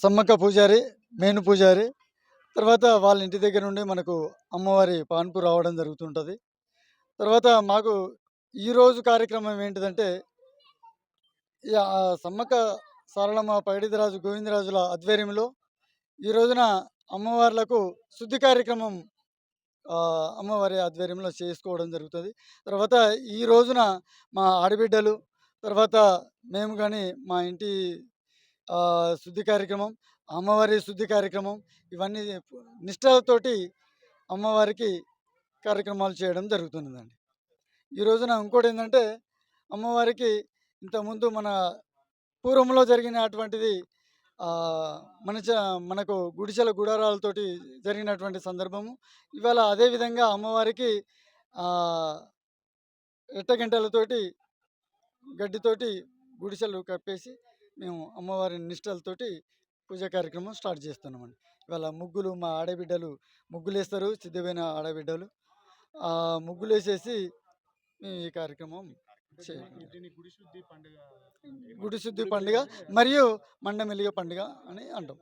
సమ్మక్క పూజారి, మేను పూజారి, తర్వాత వాళ్ళ ఇంటి దగ్గర నుండి మనకు అమ్మవారి పాన్పు రావడం జరుగుతుంటుంది. తర్వాత మాకు ఈరోజు కార్యక్రమం ఏంటిదంటే, సమ్మక్క సారళమ్మ పైడితరాజు గోవిందరాజుల ఆధ్వర్యంలో ఈ రోజున అమ్మవార్లకు శుద్ధి కార్యక్రమం అమ్మవారి ఆధ్వర్యంలో చేసుకోవడం జరుగుతుంది. తర్వాత ఈ రోజున మా ఆడబిడ్డలు, తర్వాత మేము కానీ మా ఇంటి శుద్ధి కార్యక్రమం, అమ్మవారి శుద్ధి కార్యక్రమం, ఇవన్నీ నిష్ఠలతోటి అమ్మవారికి కార్యక్రమాలు చేయడం జరుగుతున్నదండి. ఈ రోజున ఇంకోటి ఏంటంటే, అమ్మవారికి ఇంతకుముందు మన పూర్వంలో జరిగినటువంటిది మనకు గుడిసెల గుడారాలతోటి జరిగినటువంటి సందర్భము. ఇవాళ అదేవిధంగా అమ్మవారికి ఎట్టగంటలతోటి గడ్డితోటి గుడిసెలు కప్పేసి మేము అమ్మవారి నిష్టలతోటి పూజా కార్యక్రమం స్టార్ట్ చేస్తున్నామండి. ఇవాళ ముగ్గులు మా ఆడబిడ్డలు ముగ్గులేస్తారు, సిద్ధమైన ఆడబిడ్డలు ముగ్గులేసేసి మేము ఈ కార్యక్రమం గుడి శుద్ధి పండుగ మరియు మండమెలిగ పండుగ అని అంటాం.